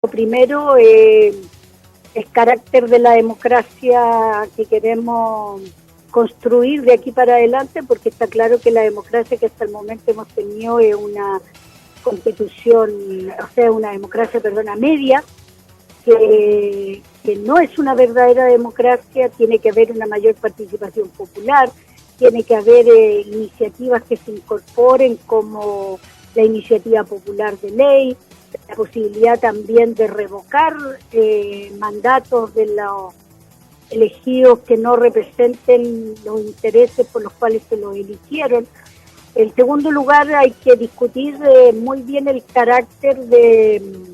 Lo primero, el carácter de la democracia que queremos construir de aquí para adelante, porque está claro que la democracia que hasta el momento hemos tenido es una constitución, o sea, una democracia, media, que no es una verdadera democracia. Tiene que haber una mayor participación popular, tiene que haber iniciativas que se incorporen como la iniciativa popular de ley, la posibilidad también de revocar mandatos de los elegidos que no representen los intereses por los cuales se los eligieron. En segundo lugar, hay que discutir muy bien el carácter del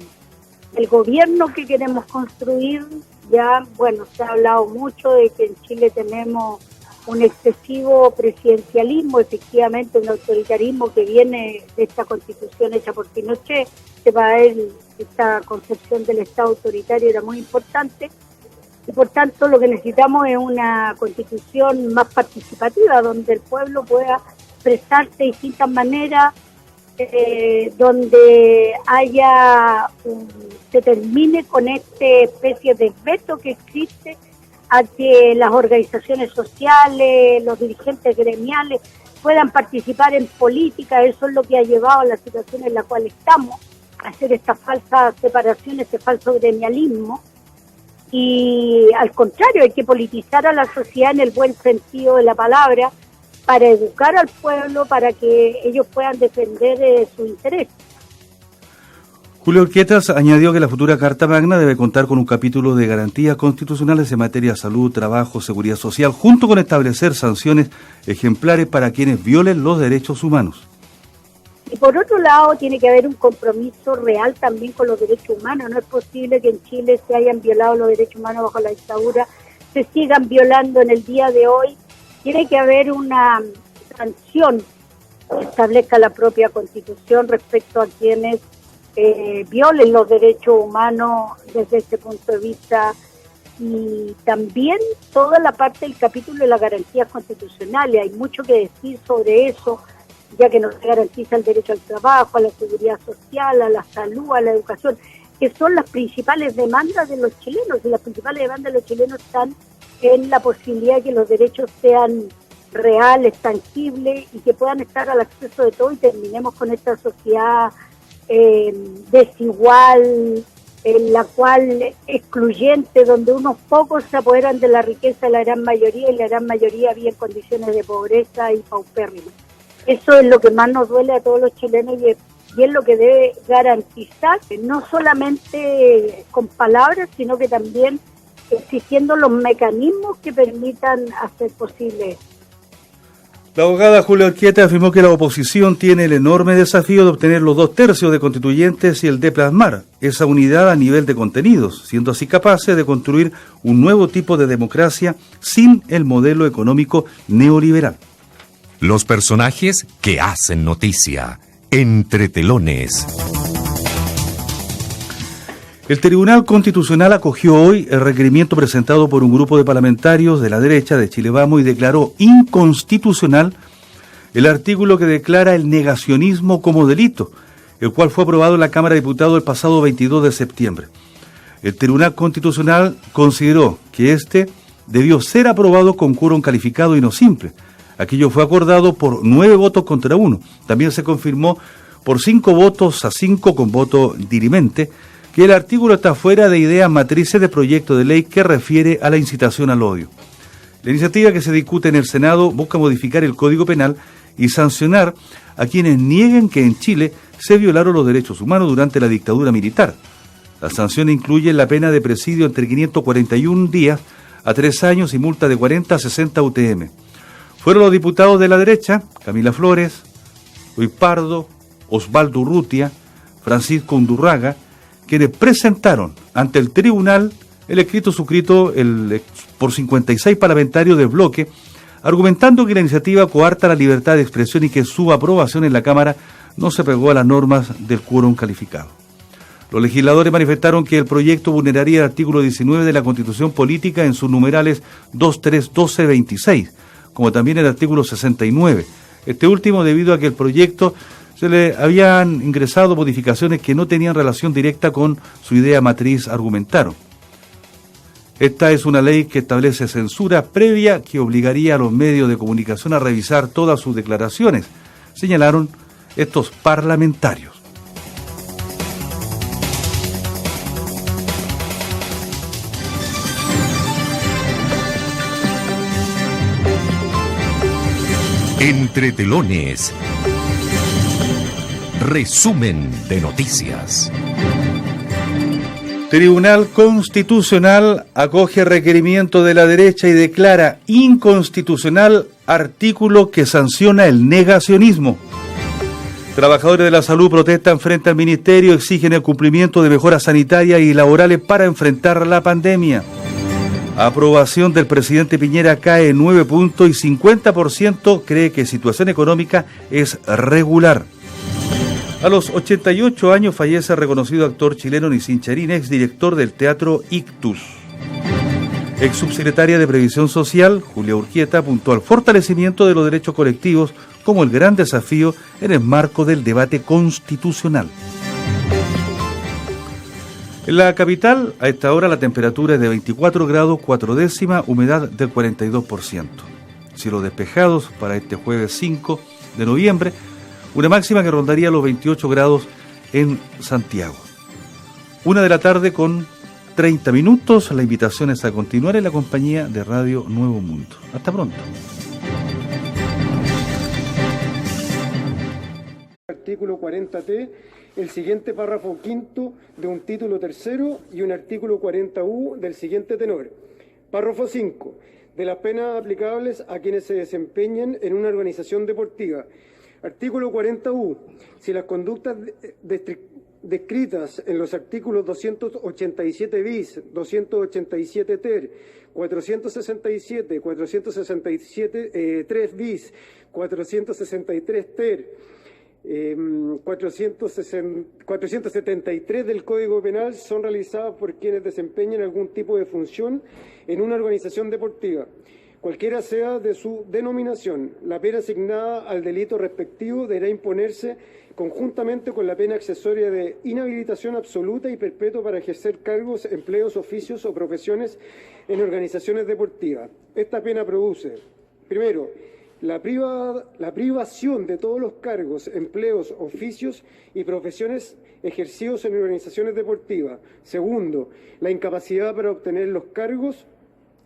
gobierno que queremos construir. Ya, bueno, se ha hablado mucho de que en Chile tenemos un excesivo presidencialismo, efectivamente un autoritarismo que viene de esta constitución hecha por Pinochet. Para él esta concepción del Estado autoritario era muy importante, y por tanto lo que necesitamos es una constitución más participativa, donde el pueblo pueda expresarse de distintas maneras, donde se termine con esta especie de veto que existe a que las organizaciones sociales, los dirigentes gremiales puedan participar en política. Eso es lo que ha llevado a la situación en la cual estamos, a hacer esta falsa separación, este falso gremialismo. Y al contrario, hay que politizar a la sociedad en el buen sentido de la palabra, para educar al pueblo, para que ellos puedan defender su interés. Julio Urquietas añadió que la futura Carta Magna debe contar con un capítulo de garantías constitucionales en materia de salud, trabajo, seguridad social, junto con establecer sanciones ejemplares para quienes violen los derechos humanos. Y por otro lado, tiene que haber un compromiso real también con los derechos humanos. No es posible que en Chile se hayan violado los derechos humanos bajo la dictadura, se sigan violando en el día de hoy. Tiene que haber una sanción que establezca la propia Constitución respecto a quienes violen los derechos humanos desde ese punto de vista. Y también toda la parte del capítulo de las garantías constitucionales. Hay mucho que decir sobre eso, ya que nos garantiza el derecho al trabajo, a la seguridad social, a la salud, a la educación, que son las principales demandas de los chilenos. Y las principales demandas de los chilenos están en la posibilidad de que los derechos sean reales, tangibles, y que puedan estar al acceso de todo, y terminemos con esta sociedad desigual, en la cual excluyente, donde unos pocos se apoderan de la riqueza de la gran mayoría, y la gran mayoría vive en condiciones de pobreza y paupérrimas. Eso es lo que más nos duele a todos los chilenos, y es lo que debe garantizar, no solamente con palabras, sino que también existiendo los mecanismos que permitan hacer posible esto. La abogada Julia Urquietas afirmó que la oposición tiene el enorme desafío de obtener los 2/3 de constituyentes y el de plasmar esa unidad a nivel de contenidos, siendo así capaces de construir un nuevo tipo de democracia sin el modelo económico neoliberal. Los personajes que hacen noticia, entre telones. El Tribunal Constitucional acogió hoy el requerimiento presentado por un grupo de parlamentarios de la derecha de Chile Vamos y declaró inconstitucional el artículo que declara el negacionismo como delito, el cual fue aprobado en la Cámara de Diputados el pasado 22 de septiembre. El Tribunal Constitucional consideró que este debió ser aprobado con quórum calificado y no simple. Aquello fue acordado por 9 votos contra 1. También se confirmó por 5 votos a 5 con voto dirimente que el artículo está fuera de ideas matrices de proyecto de ley que refiere a la incitación al odio. La iniciativa que se discute en el Senado busca modificar el Código Penal y sancionar a quienes nieguen que en Chile se violaron los derechos humanos durante la dictadura militar. La sanción incluye la pena de presidio entre 541 días a 3 años y multa de 40 a 60 UTM. Fueron los diputados de la derecha, Camila Flores, Luis Pardo, Osvaldo Urrutia, Francisco Undurraga, quienes presentaron ante el tribunal el escrito suscrito por 56 parlamentarios del bloque, argumentando que la iniciativa coarta la libertad de expresión y que su aprobación en la Cámara no se pegó a las normas del quórum calificado. Los legisladores manifestaron que el proyecto vulneraría el artículo 19 de la Constitución Política en sus numerales 2, 3, 12, 26, como también el artículo 69. Este último debido a que el proyecto se se le habían ingresado modificaciones que no tenían relación directa con su idea matriz, argumentaron. Esta es una ley que establece censura previa que obligaría a los medios de comunicación a revisar todas sus declaraciones, señalaron estos parlamentarios. Entre telones. Resumen de noticias. Tribunal Constitucional acoge requerimiento de la derecha y declara inconstitucional artículo que sanciona el negacionismo. Trabajadores de la salud protestan frente al ministerio, exigen el cumplimiento de mejoras sanitarias y laborales para enfrentar la pandemia. Aprobación del presidente Piñera cae en 9 puntos y 50% cree que situación económica es regular. A los 88 años fallece el reconocido actor chileno Nissin Charín, exdirector del Teatro Ictus. Ex subsecretaria de Previsión Social, Julia Urquieta, apuntó al fortalecimiento de los derechos colectivos como el gran desafío en el marco del debate constitucional. En la capital, a esta hora, la temperatura es de 24 grados 4 décimas, humedad del 42%. Cielos despejados para este jueves 5 de noviembre, una máxima que rondaría los 28 grados en Santiago. 1 de la tarde con 30 minutos. La invitación es a continuar en la compañía de Radio Nuevo Mundo. Hasta pronto. Artículo 40T, el siguiente párrafo quinto de un título tercero y un artículo 40U del siguiente tenor. Párrafo 5. De las penas aplicables a quienes se desempeñen en una organización deportiva. Artículo 40U. Si las conductas descritas en los artículos 287 bis, 287 ter, 467, 467 3 bis, 463 ter, 473 del Código Penal son realizadas por quienes desempeñen algún tipo de función en una organización deportiva, cualquiera sea de su denominación. La pena asignada al delito respectivo deberá imponerse conjuntamente con la pena accesoria de inhabilitación absoluta y perpetua para ejercer cargos, empleos, oficios o profesiones en organizaciones deportivas. Esta pena produce, primero, la privación de todos los cargos, empleos, oficios y profesiones ejercidos en organizaciones deportivas. Segundo, la incapacidad para obtener los cargos,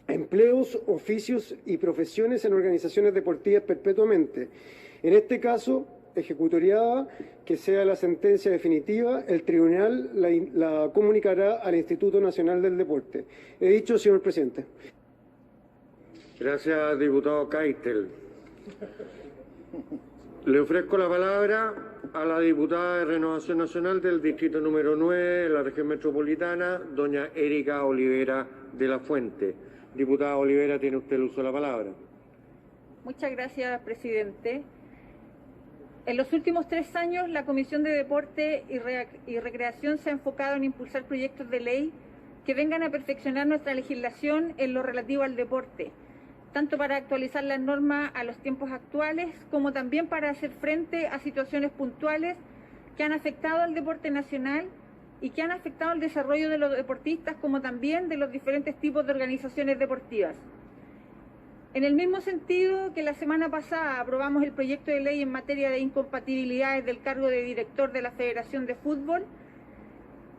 empleos, oficios y profesiones en organizaciones deportivas perpetuamente. En este caso, ejecutoriada que sea la sentencia definitiva, el tribunal la comunicará al Instituto Nacional del Deporte. He dicho, señor presidente. Gracias, diputado Keitel. Le ofrezco la palabra a la diputada de Renovación Nacional del distrito número 9 de la región metropolitana, doña Erika Olivera de la Fuente. Diputada Olivera, tiene usted el uso de la palabra. Muchas gracias, presidente. En los últimos 3 años, la Comisión de Deporte y Recreación se ha enfocado en impulsar proyectos de ley que vengan a perfeccionar nuestra legislación en lo relativo al deporte, tanto para actualizar las normas a los tiempos actuales, como también para hacer frente a situaciones puntuales que han afectado al deporte nacional y que han afectado el desarrollo de los deportistas, como también de los diferentes tipos de organizaciones deportivas. En el mismo sentido que la semana pasada aprobamos el proyecto de ley en materia de incompatibilidades del cargo de director de la Federación de Fútbol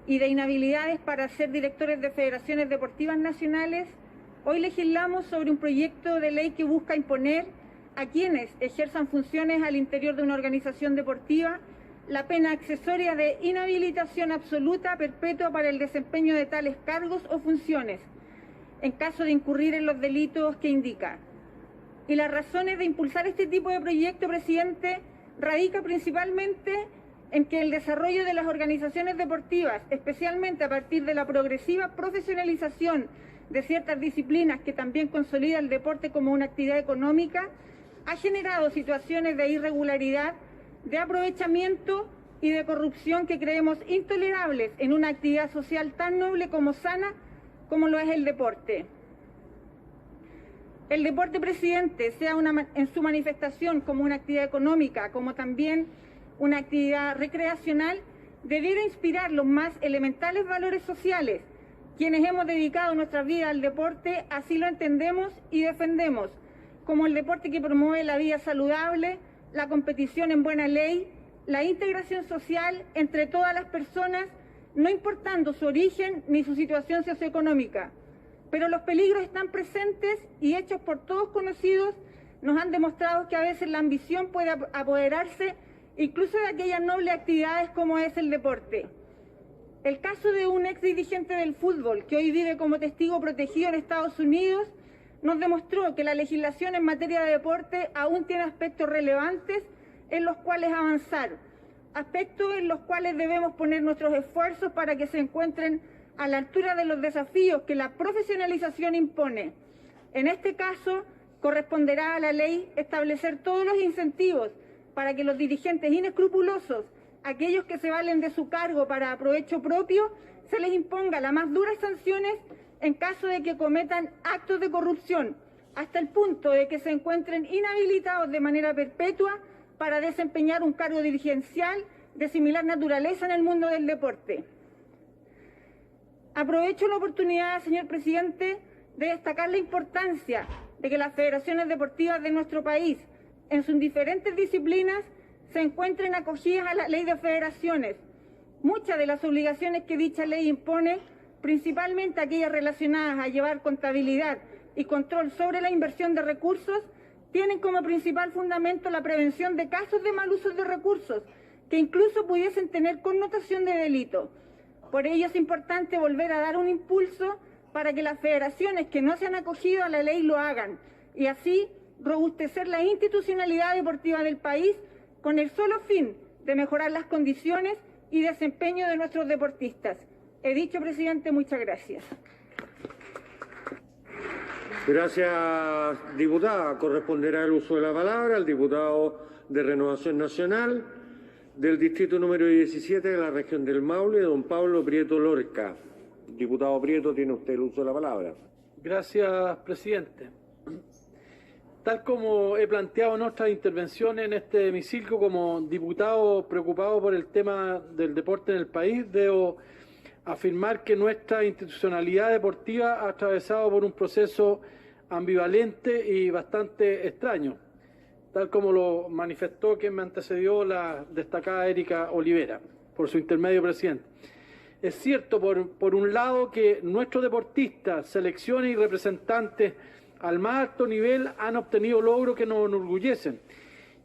y de inhabilidades para ser directores de federaciones deportivas nacionales, hoy legislamos sobre un proyecto de ley que busca imponer a quienes ejerzan funciones al interior de una organización deportiva la pena accesoria de inhabilitación absoluta perpetua para el desempeño de tales cargos o funciones, en caso de incurrir en los delitos que indica. Y las razones de impulsar este tipo de proyecto, presidente, radica principalmente en que el desarrollo de las organizaciones deportivas, especialmente a partir de la progresiva profesionalización de ciertas disciplinas que también consolida el deporte como una actividad económica, ha generado situaciones de irregularidad, de aprovechamiento y de corrupción que creemos intolerables en una actividad social tan noble como sana como lo es el deporte. El deporte, presidente, sea en su manifestación como una actividad económica, como también una actividad recreacional, debiera inspirar los más elementales valores sociales. Quienes hemos dedicado nuestra vida al deporte así lo entendemos y defendemos, como el deporte que promueve la vida saludable, la competición en buena ley, la integración social entre todas las personas, no importando su origen ni su situación socioeconómica. Pero los peligros están presentes y hechos por todos conocidos nos han demostrado que a veces la ambición puede apoderarse incluso de aquellas nobles actividades como es el deporte. El caso de un ex dirigente del fútbol que hoy vive como testigo protegido en Estados Unidos nos demostró que la legislación en materia de deporte aún tiene aspectos relevantes en los cuales avanzar, aspectos en los cuales debemos poner nuestros esfuerzos para que se encuentren a la altura de los desafíos que la profesionalización impone. En este caso, corresponderá a la ley establecer todos los incentivos para que los dirigentes inescrupulosos, aquellos que se valen de su cargo para provecho propio, se les imponga las más duras sanciones en caso de que cometan actos de corrupción, hasta el punto de que se encuentren inhabilitados de manera perpetua para desempeñar un cargo dirigencial de similar naturaleza en el mundo del deporte. Aprovecho la oportunidad, señor presidente, de destacar la importancia de que las federaciones deportivas de nuestro país, en sus diferentes disciplinas, se encuentren acogidas a la ley de federaciones. Muchas de las obligaciones que dicha ley impone, principalmente aquellas relacionadas a llevar contabilidad y control sobre la inversión de recursos, tienen como principal fundamento la prevención de casos de mal uso de recursos, que incluso pudiesen tener connotación de delito. Por ello es importante volver a dar un impulso para que las federaciones que no se han acogido a la ley lo hagan, y así robustecer la institucionalidad deportiva del país con el solo fin de mejorar las condiciones y desempeño de nuestros deportistas. He dicho, presidente, muchas gracias. Gracias, diputada. Corresponderá el uso de la palabra al diputado de Renovación Nacional del distrito número 17 de la región del Maule, don Pablo Prieto Lorca. Diputado Prieto, tiene usted el uso de la palabra. Gracias, presidente. Tal como he planteado en otras intervenciones en este hemiciclo, como diputado preocupado por el tema del deporte en el país, debo afirmar que nuestra institucionalidad deportiva ha atravesado por un proceso ambivalente y bastante extraño, tal como lo manifestó quien me antecedió, la destacada Erika Olivera, por su intermedio, presidente. Es cierto, por un lado, que nuestros deportistas, selecciones y representantes al más alto nivel han obtenido logros que nos enorgullecen.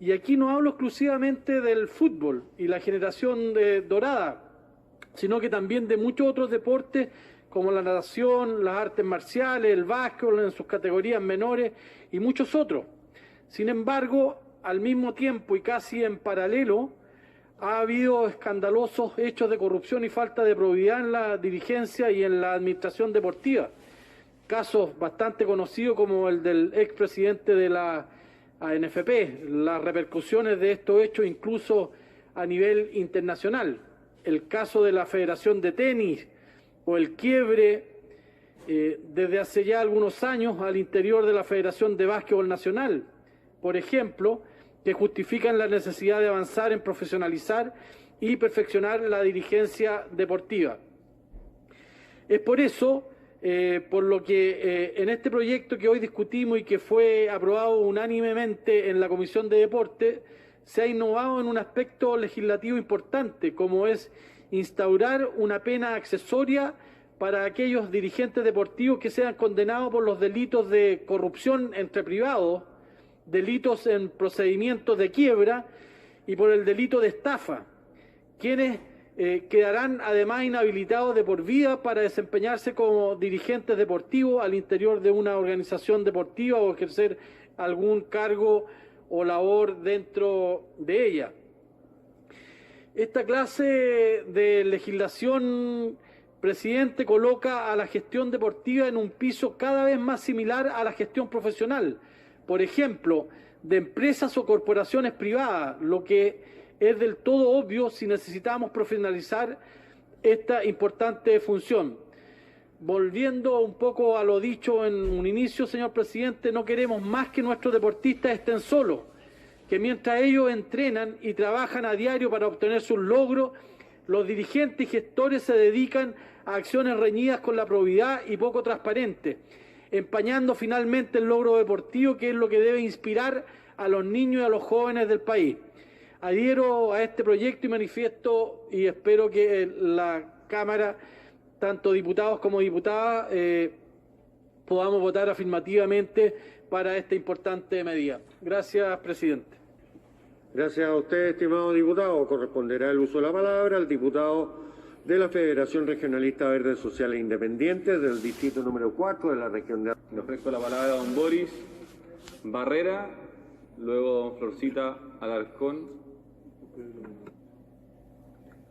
Y aquí no hablo exclusivamente del fútbol y la generación dorada, sino que también de muchos otros deportes como la natación, las artes marciales, el básquetbol en sus categorías menores y muchos otros. Sin embargo, al mismo tiempo y casi en paralelo, ha habido escandalosos hechos de corrupción y falta de probidad en la dirigencia y en la administración deportiva. Casos bastante conocidos como el del expresidente de la ANFP, las repercusiones de estos hechos incluso a nivel internacional. El caso de la Federación de Tenis o el quiebre desde hace ya algunos años al interior de la Federación de Básquetbol Nacional, por ejemplo, que justifican la necesidad de avanzar en profesionalizar y perfeccionar la dirigencia deportiva. Es por eso, por lo que en este proyecto que hoy discutimos y que fue aprobado unánimemente en la Comisión de Deporte, se ha innovado en un aspecto legislativo importante, como es instaurar una pena accesoria para aquellos dirigentes deportivos que sean condenados por los delitos de corrupción entre privados, delitos en procedimientos de quiebra y por el delito de estafa, quienes quedarán además inhabilitados de por vida para desempeñarse como dirigentes deportivos al interior de una organización deportiva o ejercer algún cargo o labor dentro de ella. Esta clase de legislación, presidente, coloca a la gestión deportiva en un piso cada vez más similar a la gestión profesional, por ejemplo, de empresas o corporaciones privadas, lo que es del todo obvio si necesitamos profesionalizar esta importante función. Volviendo un poco a lo dicho en un inicio, señor presidente, no queremos más que nuestros deportistas estén solos. que mientras ellos entrenan y trabajan a diario para obtener sus logros, los dirigentes y gestores se dedican a acciones reñidas con la probidad y poco transparentes, empañando finalmente el logro deportivo, que es lo que debe inspirar a los niños y a los jóvenes del país. Adhiero a este proyecto y manifiesto y espero que la Cámara, tanto diputados como diputadas, podamos votar afirmativamente para esta importante medida. Gracias, presidente. Gracias a usted, estimado diputado. Corresponderá el uso de la palabra al diputado de la Federación Regionalista Verde Sociales Independientes del distrito número 4 de la región de... Le ofrezco la palabra a don Boris Barrera, luego don Florcita Alarcón.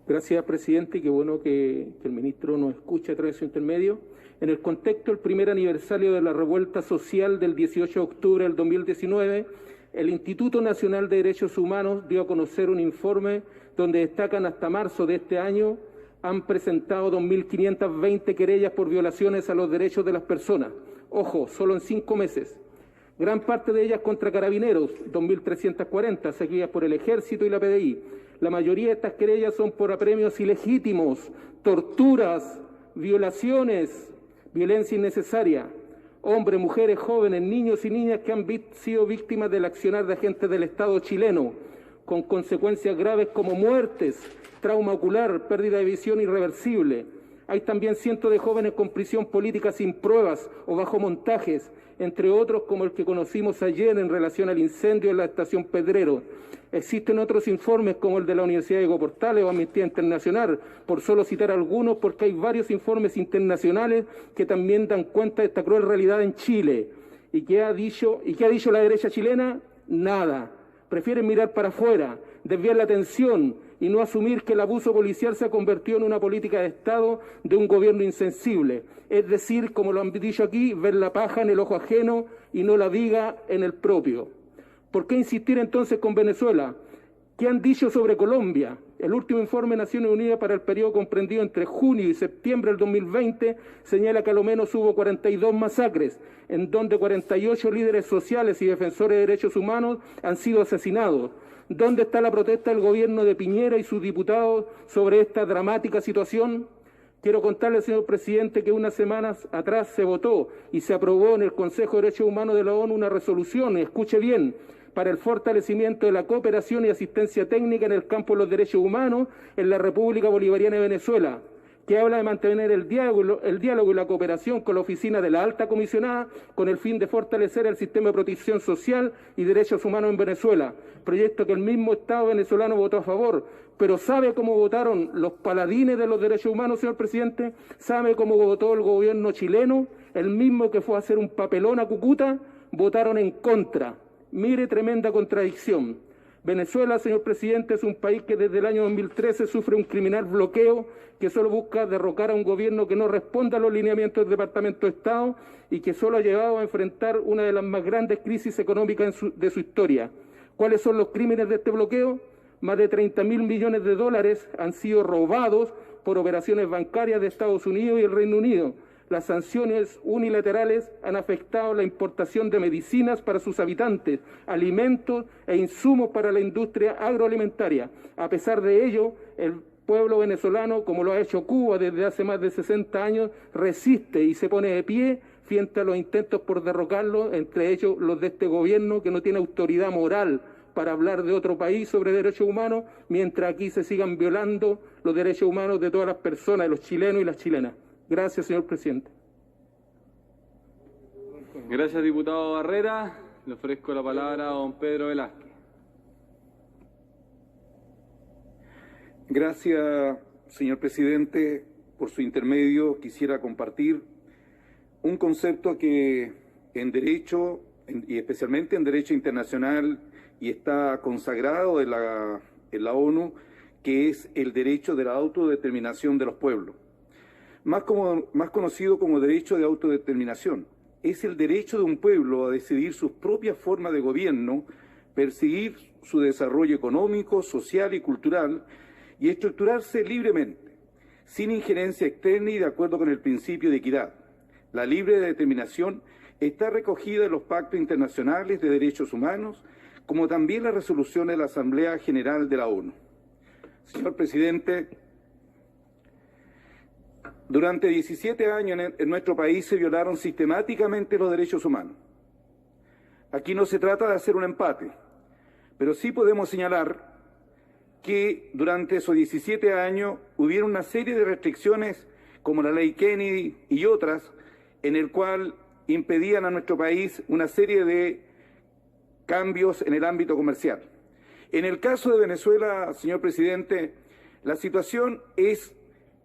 Gracias, presidente, y qué bueno que el ministro nos escuche a través de su intermedio. En el contexto del primer aniversario de la revuelta social del 18 de octubre del 2019, el Instituto Nacional de Derechos Humanos dio a conocer un informe donde destacan hasta marzo de este año han presentado 2.520 querellas por violaciones a los derechos de las personas. Ojo, solo en 5 meses. Gran parte de ellas contra carabineros, 2.340, seguidas por el Ejército y la PDI. La mayoría de estas querellas son por apremios ilegítimos, torturas, violaciones, violencia innecesaria. Hombres, mujeres, jóvenes, niños y niñas que han sido víctimas del accionar de agentes del Estado chileno, con consecuencias graves como muertes, trauma ocular, pérdida de visión irreversible. Hay también cientos de jóvenes con prisión política sin pruebas o bajo montajes, entre otros como el que conocimos ayer en relación al incendio en la estación Pedrero. Existen otros informes como el de la Universidad de Portales o Amnistía Internacional, por solo citar algunos, porque hay varios informes internacionales que también dan cuenta de esta cruel realidad en Chile. ¿Y qué ha dicho la derecha chilena? Nada. Prefieren mirar para afuera, desviar la atención y no asumir que el abuso policial se ha convertido en una política de Estado de un gobierno insensible. Es decir, como lo han dicho aquí, ver la paja en el ojo ajeno y no la viga en el propio. ¿Por qué insistir entonces con Venezuela? ¿Qué han dicho sobre Colombia? El último informe de Naciones Unidas para el periodo comprendido entre junio y septiembre del 2020 señala que a lo menos hubo 42 masacres, en donde 48 líderes sociales y defensores de derechos humanos han sido asesinados. ¿Dónde está la protesta del gobierno de Piñera y sus diputados sobre esta dramática situación? Quiero contarle, señor presidente, que unas semanas atrás se votó y se aprobó en el Consejo de Derechos Humanos de la ONU una resolución, escuche bien, para el fortalecimiento de la cooperación y asistencia técnica en el campo de los derechos humanos en la República Bolivariana de Venezuela, que habla de mantener el diálogo y la cooperación con la oficina de la Alta Comisionada con el fin de fortalecer el sistema de protección social y derechos humanos en Venezuela, proyecto que el mismo Estado venezolano votó a favor. Pero ¿sabe cómo votaron los paladines de los derechos humanos, señor presidente? ¿Sabe cómo votó el gobierno chileno? El mismo que fue a hacer un papelón a Cúcuta, votaron en contra. Mire, tremenda contradicción. Venezuela, señor presidente, es un país que desde el año 2013 sufre un criminal bloqueo que solo busca derrocar a un gobierno que no responda a los lineamientos del Departamento de Estado y que solo ha llevado a enfrentar una de las más grandes crisis económicas de su historia. ¿Cuáles son los crímenes de este bloqueo? Más de 30.000 millones de dólares han sido robados por operaciones bancarias de Estados Unidos y el Reino Unido. Las sanciones unilaterales han afectado la importación de medicinas para sus habitantes, alimentos e insumos para la industria agroalimentaria. A pesar de ello, el pueblo venezolano, como lo ha hecho Cuba desde hace más de 60 años, resiste y se pone de pie frente a los intentos por derrocarlo, entre ellos los de este gobierno que no tiene autoridad moral para hablar de otro país sobre derechos humanos, mientras aquí se sigan violando los derechos humanos de todas las personas, de los chilenos y las chilenas. Gracias, señor presidente. Gracias, diputado Barrera. Le ofrezco la palabra a don Pedro Velázquez. Gracias, señor presidente. Por su intermedio quisiera compartir un concepto que en derecho, y especialmente en derecho internacional, y está consagrado en la ONU, que es el derecho de la autodeterminación de los pueblos. Más conocido como derecho de autodeterminación. Es el derecho de un pueblo a decidir sus propias formas de gobierno, perseguir su desarrollo económico, social y cultural, y estructurarse libremente, sin injerencia externa y de acuerdo con el principio de equidad. La libre determinación está recogida en los pactos internacionales de derechos humanos como también las resoluciones de la Asamblea General de la ONU. Señor presidente, durante 17 años en nuestro país se violaron sistemáticamente los derechos humanos. Aquí no se trata de hacer un empate, pero sí podemos señalar que durante esos 17 años hubieron una serie de restricciones, como la ley Kennedy y otras, en el cual impedían a nuestro país una serie de cambios en el ámbito comercial. En el caso de Venezuela, señor presidente, la situación es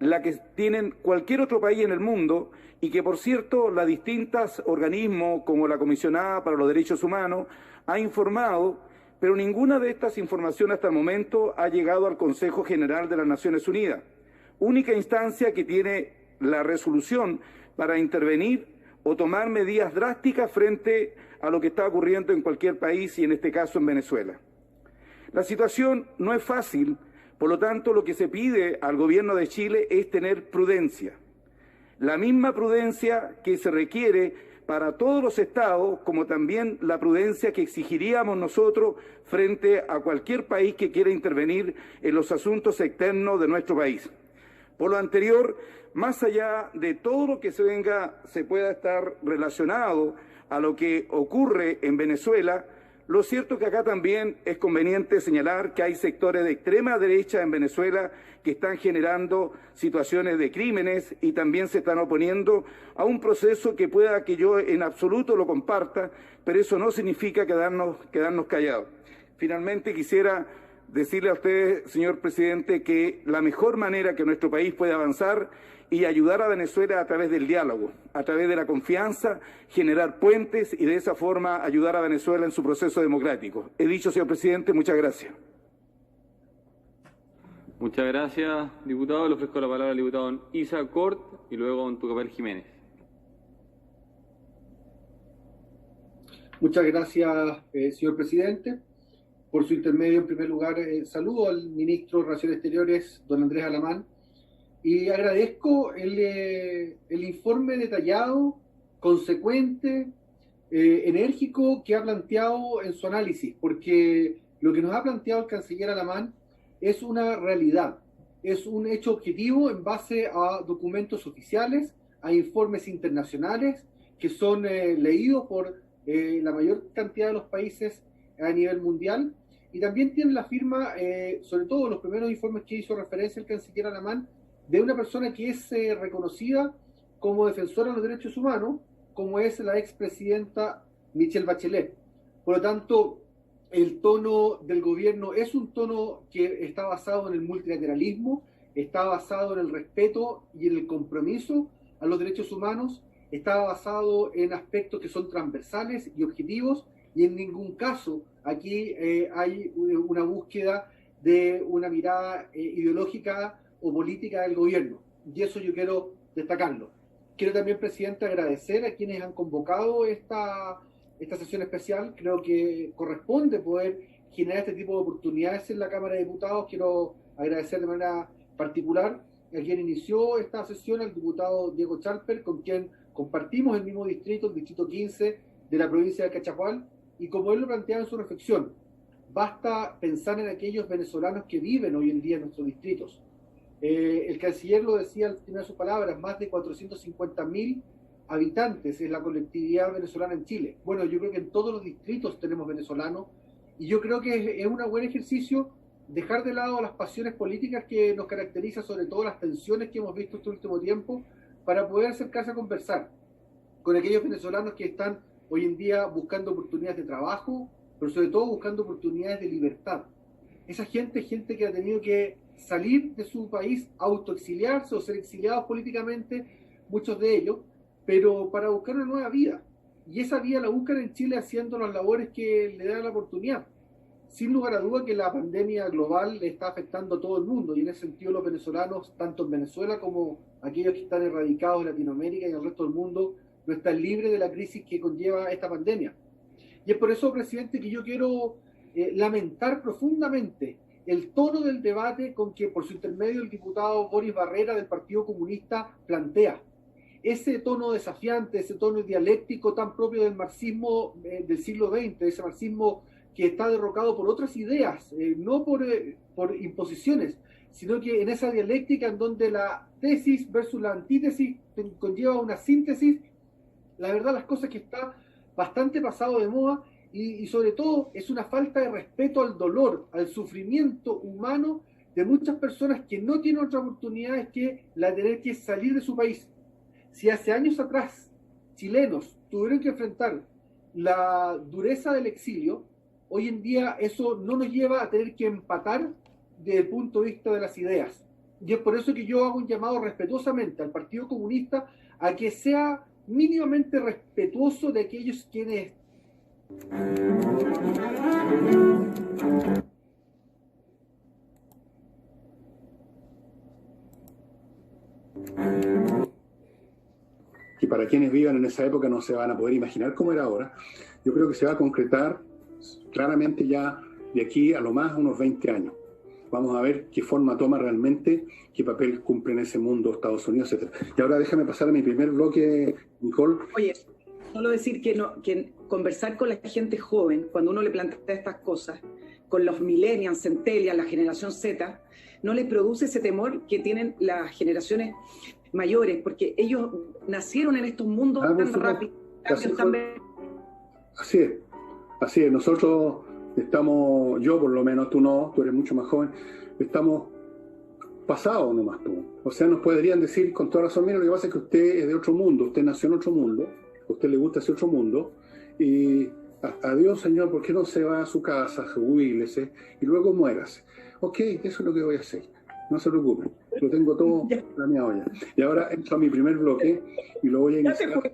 la que tienen cualquier otro país en el mundo y que, por cierto, las distintas organismos como la Comisionada para los Derechos Humanos ha informado, pero ninguna de estas informaciones hasta el momento ha llegado al Consejo General de las Naciones Unidas, única instancia que tiene la resolución para intervenir o tomar medidas drásticas frente a lo que está ocurriendo en cualquier país y en este caso en Venezuela. La situación no es fácil, por lo tanto lo que se pide al gobierno de Chile es tener prudencia. La misma prudencia que se requiere para todos los estados, como también la prudencia que exigiríamos nosotros frente a cualquier país que quiera intervenir en los asuntos externos de nuestro país. Por lo anterior, más allá de todo lo que se pueda estar relacionado a lo que ocurre en Venezuela, lo cierto es que acá también es conveniente señalar que hay sectores de extrema derecha en Venezuela que están generando situaciones de crímenes y también se están oponiendo a un proceso que pueda que yo en absoluto lo comparta, pero eso no significa quedarnos callados. Finalmente quisiera decirle a usted, señor presidente, que la mejor manera que nuestro país puede avanzar y ayudar a Venezuela a través del diálogo, a través de la confianza, generar puentes y de esa forma ayudar a Venezuela en su proceso democrático. He dicho, señor presidente, muchas gracias. Muchas gracias, diputado. Le ofrezco la palabra al diputado Isa Cort y luego a Tucapel Jiménez. Muchas gracias, señor presidente. Por su intermedio, en primer lugar, saludo al ministro de Relaciones Exteriores, don Andrés Alamán, y agradezco el informe detallado, consecuente, enérgico que ha planteado en su análisis, porque lo que nos ha planteado el canciller Alamán es una realidad, es un hecho objetivo en base a documentos oficiales, a informes internacionales que son leídos por la mayor cantidad de los países a nivel mundial, y también tiene la firma, sobre todo los primeros informes que hizo referencia el canciller Alamán, de una persona que es reconocida como defensora de los derechos humanos, como es la expresidenta Michelle Bachelet. Por lo tanto, el tono del gobierno es un tono que está basado en el multilateralismo, está basado en el respeto y en el compromiso a los derechos humanos, está basado en aspectos que son transversales y objetivos, y en ningún caso aquí hay una búsqueda de una mirada ideológica o política del gobierno, y eso yo quiero destacarlo. Quiero también, presidente, agradecer a quienes han convocado esta sesión especial. Creo que corresponde poder generar este tipo de oportunidades en la Cámara de Diputados. Quiero agradecer de manera particular a quien inició esta sesión, al diputado Diego Chalper, con quien compartimos el mismo distrito, el distrito 15 de la provincia de Cachapoal, y como él lo planteaba en su reflexión, basta pensar en aquellos venezolanos que viven hoy en día en nuestros distritos. El canciller lo decía al final de sus palabras, más de 450.000 habitantes es la colectividad venezolana en Chile. Bueno, yo creo que en todos los distritos tenemos venezolanos, y yo creo que es un buen ejercicio dejar de lado las pasiones políticas que nos caracterizan, sobre todo las tensiones que hemos visto este último tiempo, para poder acercarse a conversar con aquellos venezolanos que están hoy en día buscando oportunidades de trabajo, pero sobre todo buscando oportunidades de libertad. Esa gente que ha tenido que salir de su país, autoexiliarse o ser exiliados políticamente, muchos de ellos, pero para buscar una nueva vida. Y esa vida la buscan en Chile haciendo las labores que le dan la oportunidad. Sin lugar a duda que la pandemia global le está afectando a todo el mundo, y en ese sentido los venezolanos, tanto en Venezuela como aquellos que están erradicados en Latinoamérica y en el resto del mundo, no están libres de la crisis que conlleva esta pandemia. Y es por eso, presidente, que yo quiero lamentar profundamente el tono del debate con que por su intermedio el diputado Boris Barrera del Partido Comunista plantea. Ese tono desafiante, ese tono dialéctico tan propio del marxismo del siglo XX, ese marxismo que está derrocado por otras ideas, no por imposiciones, sino que en esa dialéctica en donde la tesis versus la antítesis conlleva una síntesis, la verdad las cosas que está bastante pasado de moda y sobre todo es una falta de respeto al dolor, al sufrimiento humano de muchas personas que no tienen otra oportunidad que la de tener que salir de su país. Si hace años atrás chilenos tuvieron que enfrentar la dureza del exilio, hoy en día eso no nos lleva a tener que empatar desde el punto de vista de las ideas. Y es por eso que yo hago un llamado respetuosamente al Partido Comunista a que sea mínimamente respetuoso de aquellos quienes... que para quienes vivan en esa época no se van a poder imaginar cómo era ahora. Yo creo que se va a concretar claramente ya de aquí a lo más unos 20 años. Vamos a ver qué forma toma realmente, qué papel cumple en ese mundo Estados Unidos, etc. Y ahora déjame pasar a mi primer bloque, Nicole. Oye, solo decir que conversar con la gente joven, cuando uno le plantea estas cosas, con los millennials, centennials, la generación Z, no les produce ese temor que tienen las generaciones mayores, porque ellos nacieron en estos mundos tan rápidos. Así es. Nosotros estamos, yo por lo menos, tú no, tú eres mucho más joven, estamos pasados nomás tú. O sea, nos podrían decir con toda razón, mira, lo que pasa es que usted es de otro mundo, usted nació en otro mundo, a usted le gusta ese otro mundo, y adiós señor, ¿por qué no se va a su casa, jubílese, y luego muérase? Ok, eso es lo que voy a hacer. No se preocupen, lo tengo todo planeado ya. Y ahora entro a mi primer bloque y lo voy a iniciar.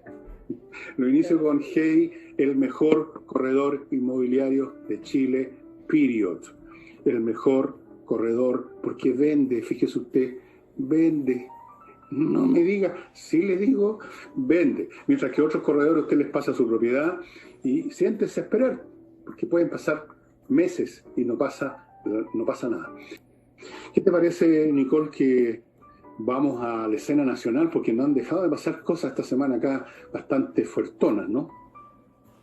Lo inicio con Hey, el mejor corredor inmobiliario de Chile, period. El mejor corredor, porque vende, fíjese usted, vende. No me diga, sí le digo, vende. Mientras que otros corredores usted les pasa su propiedad y siéntese a esperar, porque pueden pasar meses y no pasa nada. ¿Qué te parece, Nicole, que vamos a la escena nacional? Porque no han dejado de pasar cosas esta semana acá bastante fuertonas, ¿no?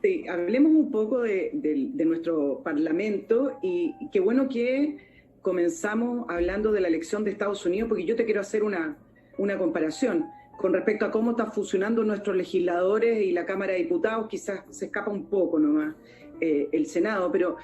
Sí, hablemos un poco de nuestro Parlamento y qué bueno que comenzamos hablando de la elección de Estados Unidos, porque yo te quiero hacer una comparación con respecto a cómo están funcionando nuestros legisladores y la Cámara de Diputados. Quizás se escapa un poco nomás el Senado, pero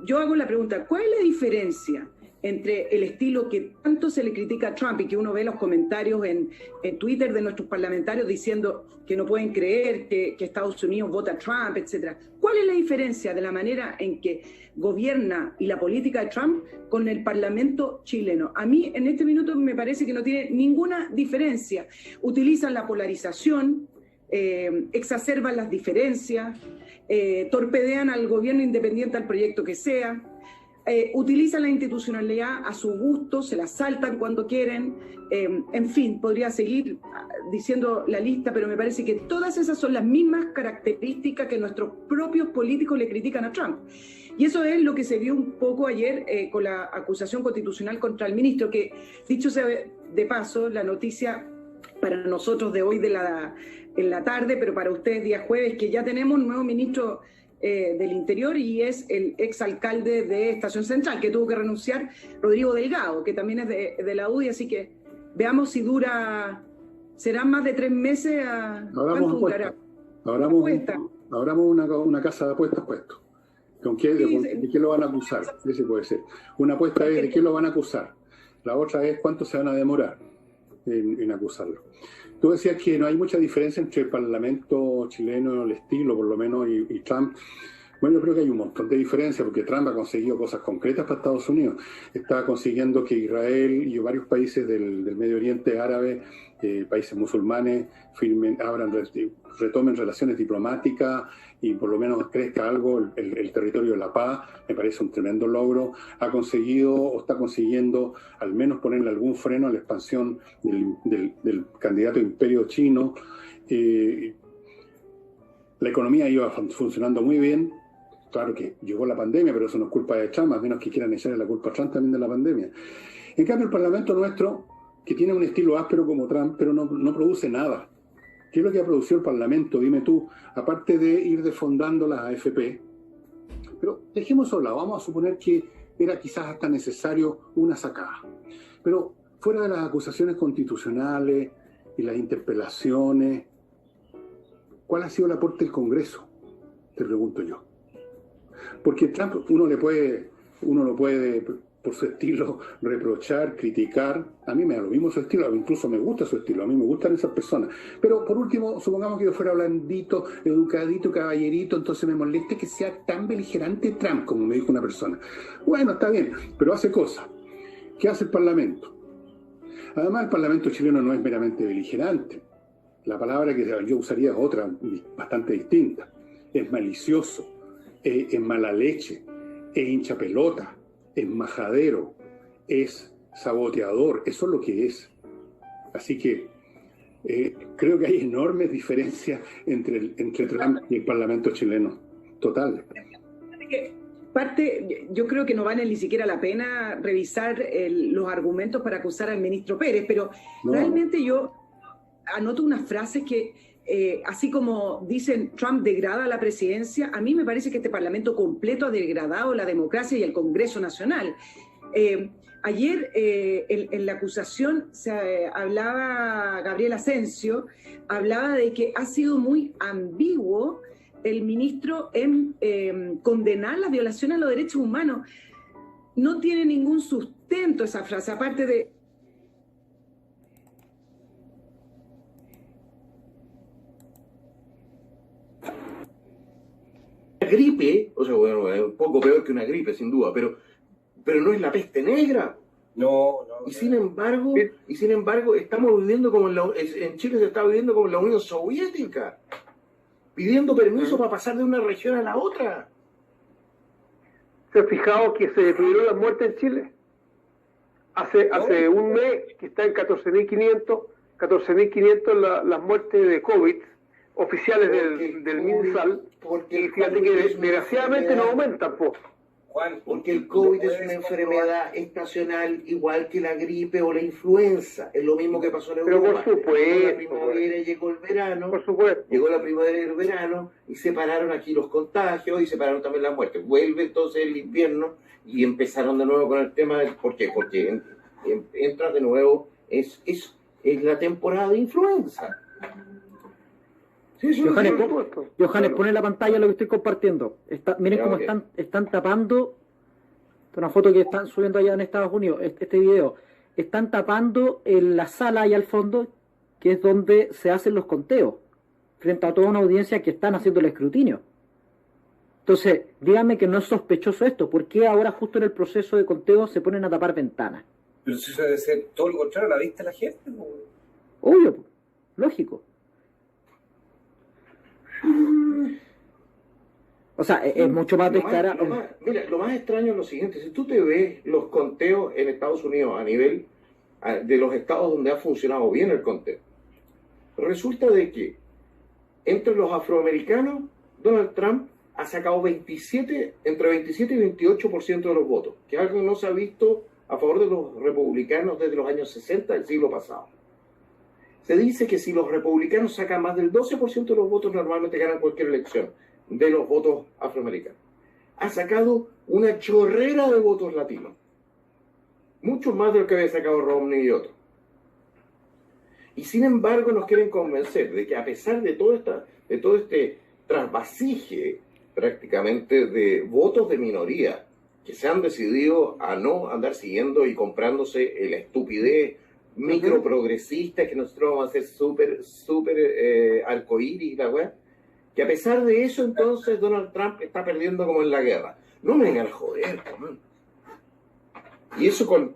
yo hago la pregunta, ¿cuál es la diferencia entre el estilo que tanto se le critica a Trump y que uno ve los comentarios en Twitter de nuestros parlamentarios diciendo que no pueden creer que Estados Unidos vota a Trump, etcétera? ¿Cuál es la diferencia de la manera en que gobierna y la política de Trump con el Parlamento chileno? A mí en este minuto me parece que no tiene ninguna diferencia. Utilizan la polarización, exacerban las diferencias, torpedean al gobierno independiente al proyecto que sea. Utilizan la institucionalidad a su gusto, se la saltan cuando quieren, en fin, podría seguir diciendo la lista, pero me parece que todas esas son las mismas características que nuestros propios políticos le critican a Trump. Y eso es lo que se vio un poco ayer con la acusación constitucional contra el ministro, que, dicho sea de paso, la noticia para nosotros de hoy en la tarde, pero para ustedes día jueves, que ya tenemos un nuevo ministro del Interior y es el exalcalde de Estación Central, que tuvo que renunciar, Rodrigo Delgado, que también es de la UDI, así que veamos si serán más de 3 meses. ¿Cuánto durará? Abramos una casa de apuestas puesto. ¿De qué lo van a acusar? Ese puede ser. Una apuesta es de qué lo van a acusar. La otra es cuánto se van a demorar en acusarlo. Tú decías que no hay mucha diferencia entre el Parlamento chileno, el estilo por lo menos, y Trump. Bueno, yo creo que hay un montón de diferencias, porque Trump ha conseguido cosas concretas para Estados Unidos. Está consiguiendo que Israel y varios países del Medio Oriente árabe, países musulmanes, retomen relaciones diplomáticas y por lo menos crezca algo el territorio de la paz. Me parece un tremendo logro. Ha conseguido o está consiguiendo al menos ponerle algún freno a la expansión del candidato imperio chino. La economía iba funcionando muy bien. Claro que llegó la pandemia, pero eso no es culpa de Trump, a menos que quieran echarle la culpa a Trump también de la pandemia. En cambio, el Parlamento nuestro, que tiene un estilo áspero como Trump, pero no produce nada. ¿Qué es lo que ha producido el Parlamento? Dime tú, aparte de ir desfondando las AFP, Pero dejemos eso a un lado, vamos a suponer que era quizás hasta necesario una sacada. Pero fuera de las acusaciones constitucionales y las interpelaciones, ¿cuál ha sido el aporte del Congreso? Te pregunto yo. Porque Trump uno lo puede por su estilo reprochar, criticar. A mí me da lo mismo su estilo, incluso me gusta su estilo, a mí me gustan esas personas. Pero por último, supongamos que yo fuera blandito, educadito, caballerito, entonces me moleste que sea tan beligerante Trump, como me dijo una persona. Bueno, está bien, pero hace cosas. ¿Qué hace el Parlamento? Además, el Parlamento chileno no es meramente beligerante. La palabra que yo usaría es otra, bastante distinta. Es malicioso, es mala leche, es hincha pelota, es majadero, es saboteador, eso es lo que es. Así que creo que hay enormes diferencias entre Trump y el Parlamento chileno, total. Yo creo que no vale ni siquiera la pena revisar los argumentos para acusar al ministro Pérez, pero realmente yo anoto unas frases que, así como dicen Trump degrada la presidencia, a mí me parece que este Parlamento completo ha degradado la democracia y el Congreso Nacional. Ayer en la acusación hablaba Gabriel Asensio, hablaba de que ha sido muy ambiguo el ministro en condenar la violación a los derechos humanos. No tiene ningún sustento esa frase, aparte de... Gripe, o sea, bueno, es un poco peor que una gripe, sin duda, pero no es la peste negra. No. Y sin embargo, estamos viviendo como en Chile se está viviendo como en la Unión Soviética, pidiendo permiso para pasar de una región a la otra. ¿Se ha fijado que se detuvieron las muertes en Chile? Hace un mes que está en 14.500 las muertes de COVID oficiales del MinSal, y fíjate que desgraciadamente no aumentan, Juan, porque el COVID es una enfermedad estacional igual que la gripe o la influenza. Es lo mismo que pasó en Europa. Pero por supuesto. Llegó la primavera y llegó el verano. Por supuesto. Llegó la primavera y el verano y se pararon aquí los contagios y se pararon también las muertes. Vuelve entonces el invierno y empezaron de nuevo con el tema del... ¿Por qué? Porque entra de nuevo, es la temporada de influenza. Sí, Johannes, pone en la pantalla lo que estoy compartiendo. Miren cómo están tapando. Una foto que están subiendo allá en Estados Unidos, este video. Están tapando en la sala allá al fondo, que es donde se hacen los conteos, frente a toda una audiencia que están haciendo el escrutinio. Entonces, díganme que no es sospechoso esto. ¿Por qué ahora, justo en el proceso de conteo, se ponen a tapar ventanas? Pero si eso debe ser todo lo contrario a la vista de la gente. Obvio, lógico. O sea, es mucho más descarado. Mira, lo más extraño es lo siguiente: si tú te ves los conteos en Estados Unidos a nivel de los estados donde ha funcionado bien el conteo, resulta de que entre los afroamericanos Donald Trump ha sacado entre 27 y 28% de los votos, que es algo que no se ha visto a favor de los republicanos desde los años 60 del siglo pasado. Se dice que si los republicanos sacan más del 12% de los votos, normalmente ganan cualquier elección de los votos afroamericanos. Ha sacado una chorrera de votos latinos, mucho más de lo que había sacado Romney y otros. Y sin embargo nos quieren convencer de que a pesar de todo este trasvasije prácticamente de votos de minoría que se han decidido a no andar siguiendo y comprándose la estupidez microprogresista que nosotros vamos a hacer súper arcoíris, la weá, que a pesar de eso entonces Donald Trump está perdiendo como en la guerra. No me vengan a joder, man. Y eso con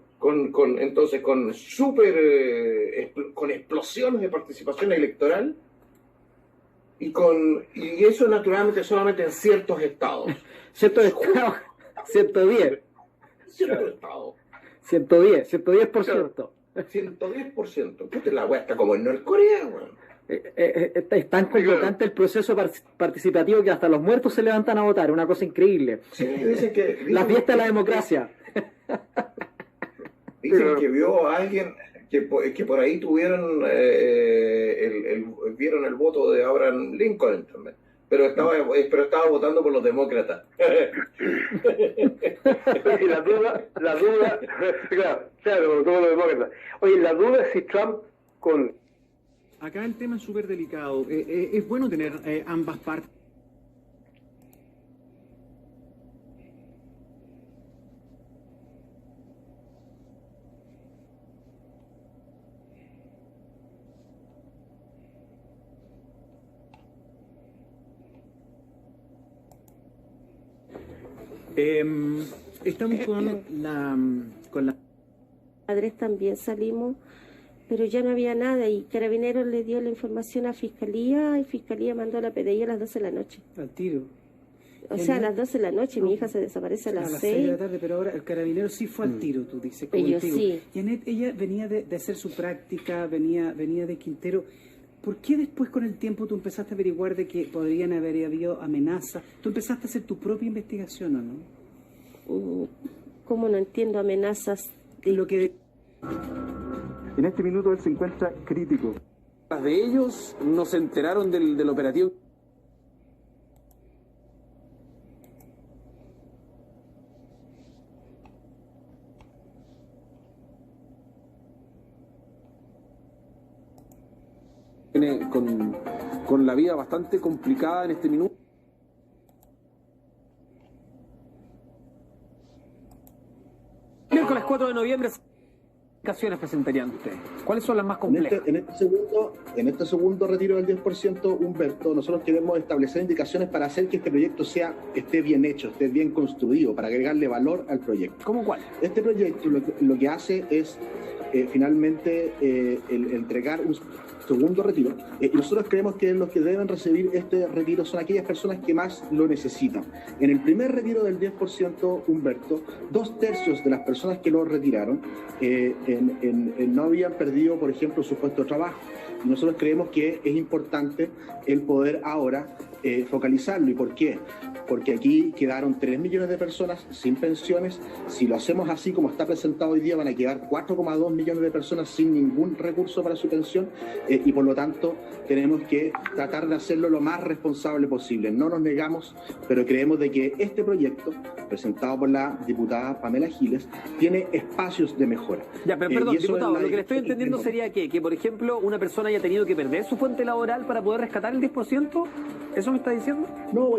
explosiones de participación electoral y eso naturalmente solamente en ciertos estados. Ciertos estados, 110. Ciertos estados. 110%. 110%. Puta, la weá está como en Norcorea, weón. Es tan completante el proceso participativo que hasta los muertos se levantan a votar, una cosa increíble. Sí, dicen la fiesta de la democracia. Dicen que vio a alguien que por ahí tuvieron vieron el voto de Abraham Lincoln también. pero estaba votando por los demócratas. Y la duda, claro, todos los demócratas. Oye, la duda es si Trump con... Acá el tema es súper delicado. Es bueno tener ambas partes. Estamos con la... Padres también salimos, pero ya no había nada y Carabineros le dio la información a Fiscalía y Fiscalía mandó a la PDI a las 12 de la noche. Al tiro. O sea, a las 12 de la noche, mi hija se desaparece a las 6 de la tarde, pero ahora el Carabinero sí fue al tiro, tú dices. Ellos sí. Janet, ella venía de hacer su práctica, venía de Quintero. ¿Por qué después con el tiempo tú empezaste a averiguar de que podrían haber habido amenazas? ¿Tú empezaste a hacer tu propia investigación o no? ¿Cómo no entiendo amenazas? Lo que... En este minuto él se encuentra crítico. Las de ellos no se enteraron del operativo. Con la vida bastante complicada en este minuto. Miércoles 4 de noviembre, ¿qué acciones presentarían ustedes? ¿Cuáles son las más complejas? En este segundo retiro del 10%, Humberto, nosotros queremos establecer indicaciones para hacer que este proyecto esté bien hecho, esté bien construido, para agregarle valor al proyecto. ¿Cómo cuál? Este proyecto lo que hace es finalmente el entregar un segundo retiro, y nosotros creemos que los que deben recibir este retiro son aquellas personas que más lo necesitan. En el primer retiro del 10%, Humberto, 2/3 de las personas que lo retiraron no habían perdido, por ejemplo, su puesto de trabajo. Y nosotros creemos que es importante el poder ahora focalizarlo. ¿Y por qué? Porque aquí quedaron 3 millones de personas sin pensiones. Si lo hacemos así como está presentado hoy día, van a quedar 4,2 millones de personas sin ningún recurso para su pensión, y por lo tanto tenemos que tratar de hacerlo lo más responsable posible. No nos negamos, pero creemos de que este proyecto, presentado por la diputada Pamela Giles, tiene espacios de mejora. Ya, pero perdón, diputado, lo que le estoy entendiendo sería que, por ejemplo, una persona haya tenido que perder su fuente laboral para poder rescatar el 10%. ¿Eso me está diciendo? No,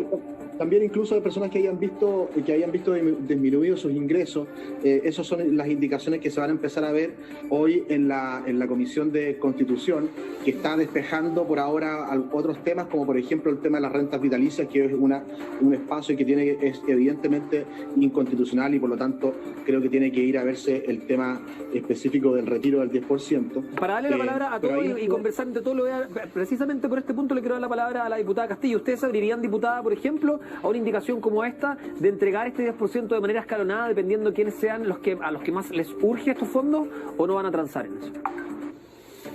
también incluso de personas que hayan visto disminuidos sus ingresos. Esas son las indicaciones que se van a empezar a ver hoy en la Comisión de Constitución, que está despejando por ahora otros temas, como por ejemplo el tema de las rentas vitalicias, que es un espacio que es evidentemente inconstitucional, y por lo tanto creo que tiene que ir a verse el tema específico del retiro del 10%. Para darle la palabra a todos y conversar entre todos, precisamente por este punto le quiero dar la palabra a la diputada Castillo. ¿Ustedes abrirían, diputada, por ejemplo, a una indicación como esta de entregar este 10% de manera escalonada, dependiendo de quiénes sean a los que más les urge estos fondos, o no van a transar en eso?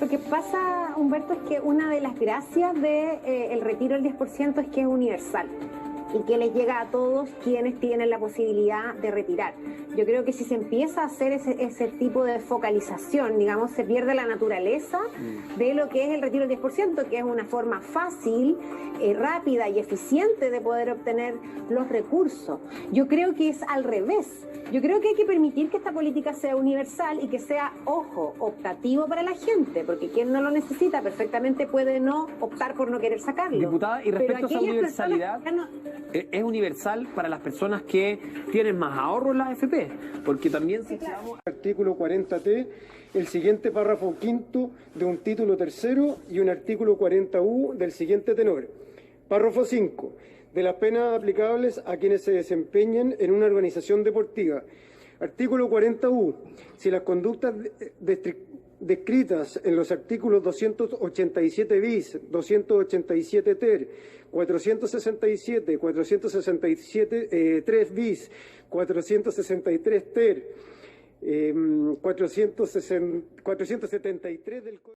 Lo que pasa, Humberto, es que una de las gracias del retiro del 10% es que es universal y que les llega a todos quienes tienen la posibilidad de retirar. Yo creo que si se empieza a hacer ese tipo de focalización, digamos, se pierde la naturaleza de lo que es el retiro del 10%, que es una forma fácil, rápida y eficiente de poder obtener los recursos. Yo creo que es al revés. Yo creo que hay que permitir que esta política sea universal y que sea, ojo, optativo para la gente, porque quien no lo necesita perfectamente puede no optar por no querer sacarlo. Diputada, y respecto a esa universalidad, ¿es universal para las personas que tienen más ahorro en la AFP? Porque también si claro. Artículo 40T, el siguiente párrafo quinto de un título tercero y un artículo 40U del siguiente tenor. Párrafo 5. De las penas aplicables a quienes se desempeñen en una organización deportiva. Artículo 40U. Si las conductas descritas en los artículos 287 bis, 287 ter, 467, 467 3 bis, 463 ter, 473 del